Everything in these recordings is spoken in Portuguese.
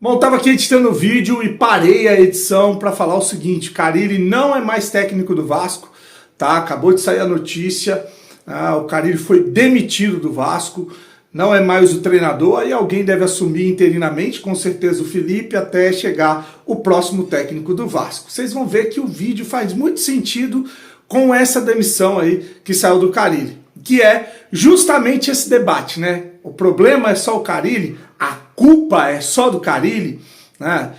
Bom, estava aqui editando o vídeo e parei a edição para falar o seguinte: Carille não é mais técnico do Vasco, tá? Acabou de sair a notícia, o Carille foi demitido do Vasco, não é mais o treinador, aí alguém deve assumir interinamente, com certeza o Felipe, até chegar o próximo técnico do Vasco. Vocês vão ver que o vídeo faz muito sentido com essa demissão aí que saiu do Carille, que é justamente esse debate, né? O problema é só o Carille, a culpa é só do Carille, né?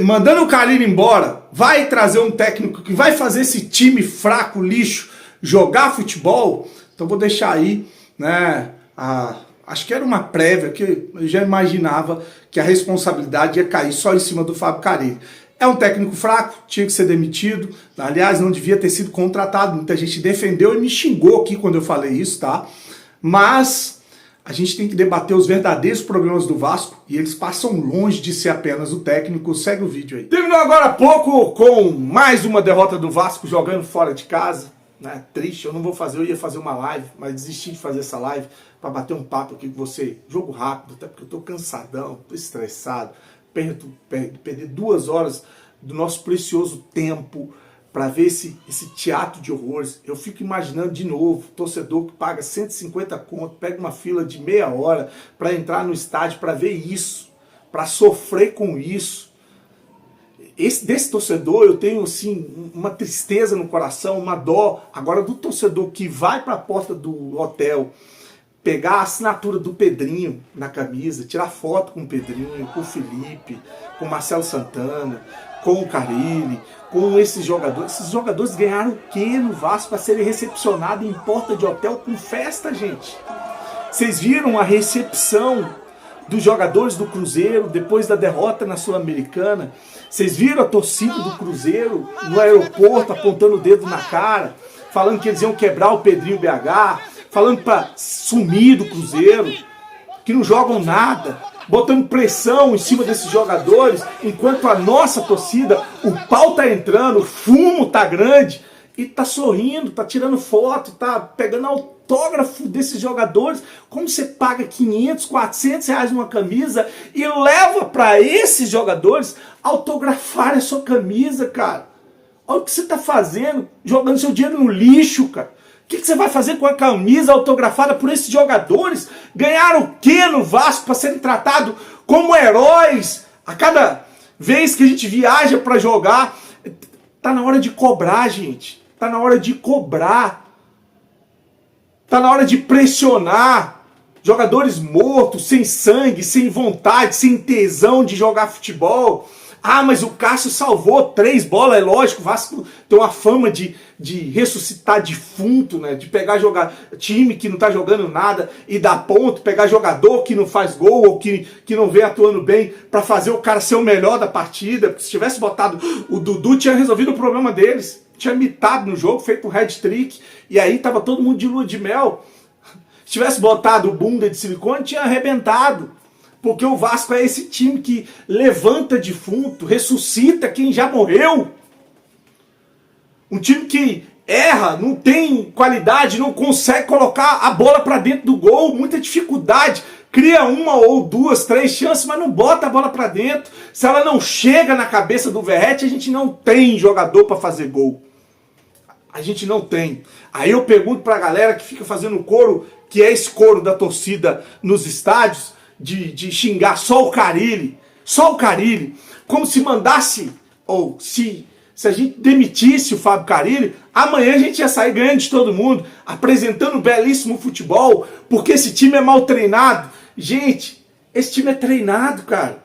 Mandando o Carille embora, vai trazer um técnico que vai fazer esse time fraco, lixo, jogar futebol. Então vou deixar aí, né? Acho que era uma prévia, que eu já imaginava que a responsabilidade ia cair só em cima do Fábio Carille. É um técnico fraco, tinha que ser demitido. Aliás, não devia ter sido contratado. Muita gente defendeu e me xingou aqui quando eu falei isso, tá? Mas a gente tem que debater os verdadeiros problemas do Vasco e eles passam longe de ser apenas o técnico. Segue o vídeo aí. Terminou agora há pouco com mais uma derrota do Vasco jogando fora de casa, né? Triste, eu não vou fazer, eu ia fazer uma live, mas desisti de fazer essa live para bater um papo aqui com você. Jogo rápido, até porque eu tô cansadão, tô estressado, perder 2 horas do nosso precioso tempo para ver esse teatro de horrores. Eu fico imaginando de novo, torcedor que paga 150 conto, pega uma fila de meia hora para entrar no estádio para ver isso, para sofrer com isso. Desse torcedor eu tenho assim uma tristeza no coração, uma dó. Agora do torcedor que vai para a porta do hotel, pegar a assinatura do Pedrinho na camisa, tirar foto com o Pedrinho, com o Felipe, com o Marcelo Santana, com o Carille, com esses jogadores. Esses jogadores ganharam o quê no Vasco para serem recepcionados em porta de hotel com festa, gente? Vocês viram a recepção dos jogadores do Cruzeiro depois da derrota na Sul-Americana? Vocês viram a torcida do Cruzeiro no aeroporto apontando o dedo na cara, falando que eles iam quebrar o Pedrinho BH, falando para sumir do Cruzeiro, que não jogam nada, botando pressão em cima desses jogadores, enquanto a nossa torcida, o pau tá entrando, o fumo tá grande, e tá sorrindo, tá tirando foto, tá pegando autógrafo desses jogadores. Como você paga 500, 400 reais numa camisa e leva para esses jogadores autografarem a sua camisa, cara? Olha o que você tá fazendo, jogando seu dinheiro no lixo, cara. O que você vai fazer com a camisa autografada por esses jogadores? Ganharam o quê no Vasco para serem tratados como heróis a cada vez que a gente viaja para jogar? Tá na hora de cobrar, gente. Tá na hora de cobrar. Tá na hora de pressionar. Jogadores mortos, sem sangue, sem vontade, sem tesão de jogar futebol. Mas o Cássio salvou 3 bolas, é lógico, o Vasco tem uma fama de ressuscitar defunto, né? De pegar time que não tá jogando nada e dar ponto, pegar jogador que não faz gol ou que não vem atuando bem para fazer o cara ser o melhor da partida. Porque se tivesse botado o Dudu, tinha resolvido o problema deles. Tinha mitado no jogo, feito um hat-trick, e aí tava todo mundo de lua de mel. Se tivesse botado o bunda de silicone, tinha arrebentado. Porque o Vasco é esse time que levanta defunto, ressuscita quem já morreu. Um time que erra, não tem qualidade, não consegue colocar a bola para dentro do gol, muita dificuldade. Cria 1 ou 2, 3 chances, mas não bota a bola para dentro. Se ela não chega na cabeça do Verratti, a gente não tem jogador para fazer gol. A gente não tem. Aí eu pergunto pra galera que fica fazendo coro, que é esse coro da torcida nos estádios, de xingar só o Carille, como se mandasse, ou se a gente demitisse o Fábio Carille, amanhã a gente ia sair ganhando de todo mundo, apresentando um belíssimo futebol, porque esse time é mal treinado. Gente, esse time é treinado, cara.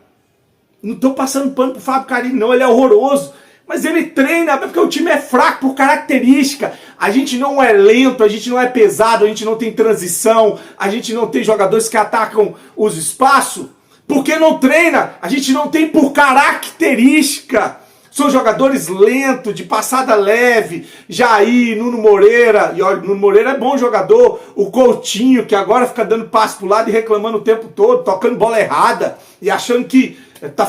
Não tô passando pano pro Fábio Carille, não, ele é horroroso. Mas ele treina porque o time é fraco por característica. A gente não é lento, a gente não é pesado, a gente não tem transição, a gente não tem jogadores que atacam os espaços. Porque não treina, a gente não tem por característica. São jogadores lentos, de passada leve. Jair, Nuno Moreira, e olha, Nuno Moreira é bom jogador. O Coutinho, que agora fica dando passe pro lado e reclamando o tempo todo, tocando bola errada e achando que tá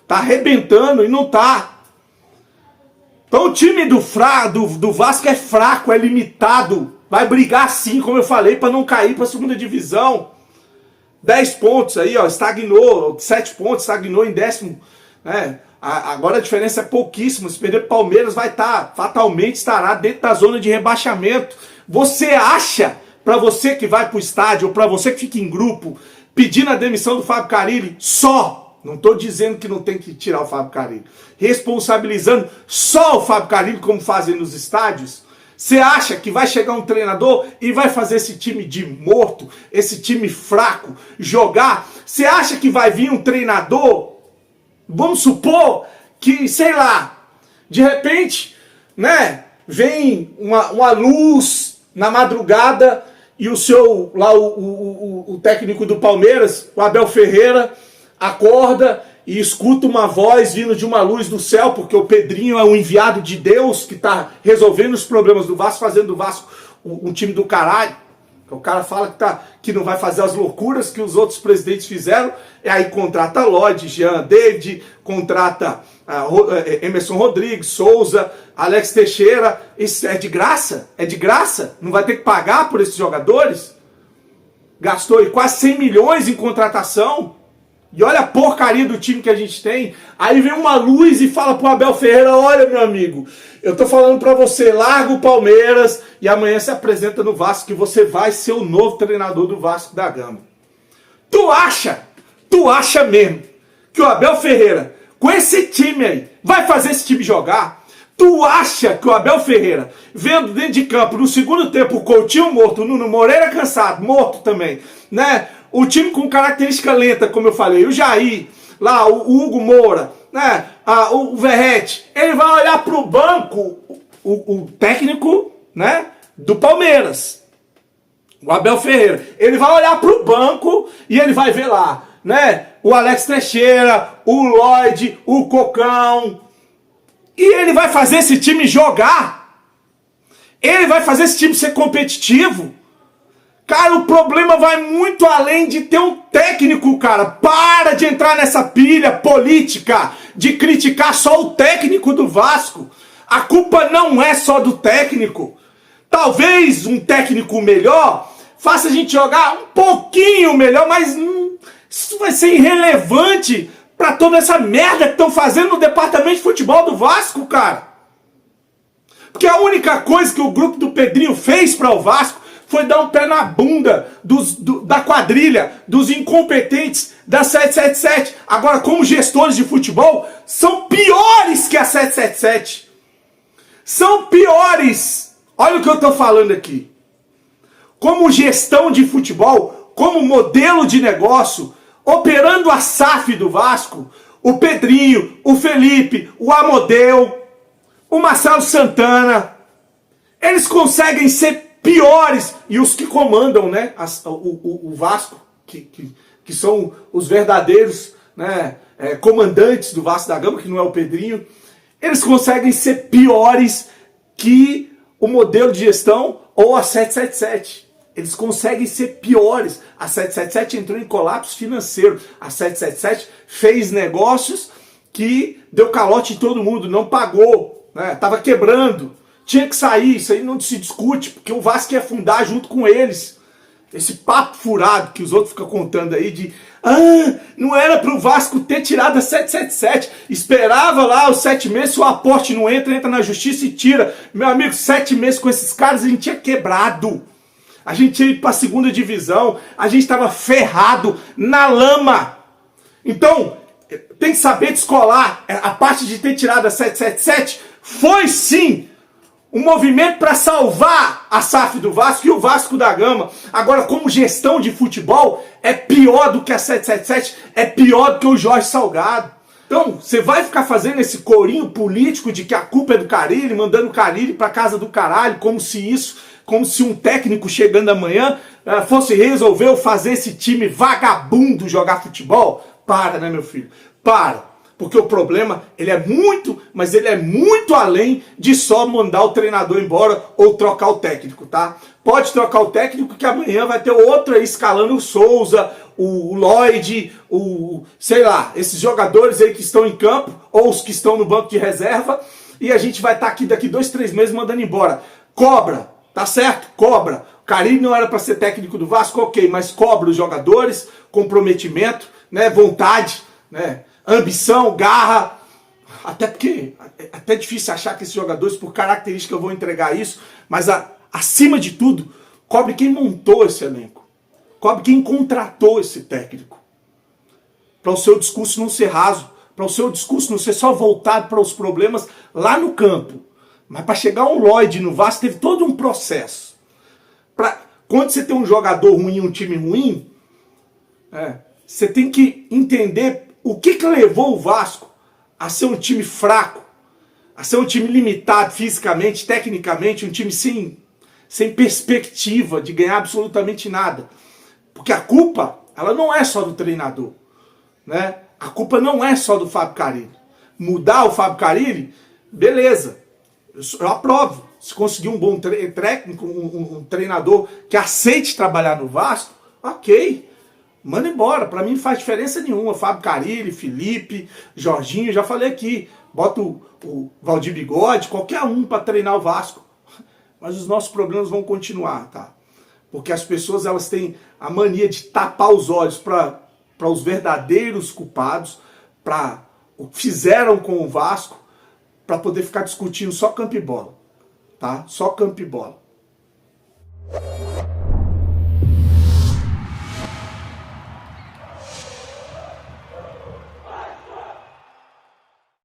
arrebentando e não tá. Então o time do Vasco é fraco, é limitado. Vai brigar sim, como eu falei, para não cair para a segunda divisão. 10 pontos aí, ó, estagnou, 7 pontos, estagnou em 10º, né? Agora a diferença é pouquíssima. Se perder pro Palmeiras, vai estar, fatalmente estará dentro da zona de rebaixamento. Você acha, para você que vai pro estádio, ou para você que fica em grupo, pedindo a demissão do Fábio Carille, não estou dizendo que não tem que tirar o Fábio Carille, responsabilizando só o Fábio Carille, como fazem nos estádios, você acha que vai chegar um treinador e vai fazer esse time de morto, esse time fraco, jogar? Você acha que vai vir um treinador, vamos supor que, sei lá, de repente, né, vem uma luz na madrugada e o seu, lá o técnico do Palmeiras, o Abel Ferreira, acorda e escuta uma voz vindo de uma luz do céu, porque o Pedrinho é um enviado de Deus que está resolvendo os problemas do Vasco, fazendo do Vasco um time do caralho. O cara fala que não vai fazer as loucuras que os outros presidentes fizeram, e aí contrata Lodge, Jean David, contrata Emerson Rodrigues, Souza, Alex Teixeira. Isso é de graça? É de graça? Não vai ter que pagar por esses jogadores? Gastou aí quase 100 milhões em contratação. E olha a porcaria do time que a gente tem. Aí vem uma luz e fala pro Abel Ferreira: olha, meu amigo, eu tô falando pra você, larga o Palmeiras e amanhã se apresenta no Vasco, que você vai ser o novo treinador do Vasco da Gama. Tu acha mesmo que o Abel Ferreira, com esse time aí, vai fazer esse time jogar? Tu acha que o Abel Ferreira, vendo dentro de campo, no segundo tempo, o Coutinho morto, o Nuno Moreira cansado, morto também, né? O time com característica lenta, como eu falei, o Jair, lá, o Hugo Moura, né? O Verratti, ele vai olhar pro banco, o técnico, né, do Palmeiras, o Abel Ferreira, ele vai olhar pro banco e ele vai ver lá, né, o Alex Teixeira, o Lloyd, o Cocão, e ele vai fazer esse time jogar, ele vai fazer esse time ser competitivo. Cara, o problema vai muito além de ter um técnico, cara. Para de entrar nessa pilha política de criticar só o técnico do Vasco. A culpa não é só do técnico. Talvez um técnico melhor faça a gente jogar um pouquinho melhor, mas isso vai ser irrelevante pra toda essa merda que estão fazendo no departamento de futebol do Vasco, cara. Porque a única coisa que o grupo do Pedrinho fez para o Vasco foi dar um pé na bunda da quadrilha, dos incompetentes da 777. Agora, como gestores de futebol, são piores que a 777. São piores. Olha o que eu estou falando aqui. Como gestão de futebol, como modelo de negócio, operando a SAF do Vasco, o Pedrinho, o Felipe, o Amodeu, o Marcelo Santana, eles conseguem ser piores, e os que comandam, né, o Vasco, que são os verdadeiros, né, comandantes do Vasco da Gama, que não é o Pedrinho, eles conseguem ser piores que o modelo de gestão ou a 777. Eles conseguem ser piores. A 777 entrou em colapso financeiro. A 777 fez negócios que deu calote em todo mundo, não pagou, né, tava quebrando. Tinha que sair, isso aí não se discute, porque o Vasco ia afundar junto com eles. Esse papo furado que os outros ficam contando aí de não era pro Vasco ter tirado a 777, esperava lá os 7 meses, se o aporte não entra na justiça e tira. Meu amigo, 7 meses com esses caras a gente tinha quebrado. A gente ia ir pra segunda divisão, a gente tava ferrado na lama. Então, tem que saber descolar. A parte de ter tirado a 777 foi sim um movimento para salvar a SAF do Vasco e o Vasco da Gama. Agora, como gestão de futebol, é pior do que a 777, é pior do que o Jorge Salgado. Então, você vai ficar fazendo esse corinho político de que a culpa é do Carille, mandando o Carille para casa do caralho, como se um técnico chegando amanhã fosse resolver fazer esse time vagabundo jogar futebol? Para, né, meu filho? Para. Porque o problema, ele é muito, mas ele é muito além de só mandar o treinador embora ou trocar o técnico, tá? Pode trocar o técnico que amanhã vai ter outro aí escalando o Souza, o Lloyd, sei lá, esses jogadores aí que estão em campo ou os que estão no banco de reserva, e a gente vai estar aqui daqui 2, 3 meses mandando embora. Cobra, tá certo? Cobra. Carille não era para ser técnico do Vasco, ok, mas cobra os jogadores, comprometimento, né, vontade, né, ambição, garra, até porque é até difícil achar que esses jogadores, por característica, vão entregar isso, mas acima de tudo, cobre quem montou esse elenco, cobre quem contratou esse técnico, para o seu discurso não ser raso, para o seu discurso não ser só voltado para os problemas lá no campo, mas para chegar um Lloyd no Vasco teve todo um processo. Quando você tem um jogador ruim, um time ruim, você tem que entender o que levou o Vasco a ser um time fraco, a ser um time limitado fisicamente, tecnicamente, um time sem perspectiva de ganhar absolutamente nada. Porque a culpa, ela não é só do treinador, né? A culpa não é só do Fábio Carille. Mudar o Fábio Carille, beleza, eu aprovo. Se conseguir um bom técnico, um treinador que aceite trabalhar no Vasco, ok, manda embora. Para mim não faz diferença nenhuma. Fábio Carille, Felipe, Jorginho, já falei aqui. Bota o Valdir Bigode, qualquer um para treinar o Vasco. Mas os nossos problemas vão continuar, tá? Porque as pessoas, elas têm a mania de tapar os olhos para os verdadeiros culpados, para o que fizeram com o Vasco, para poder ficar discutindo só campo e bola. Tá? Só campo e bola.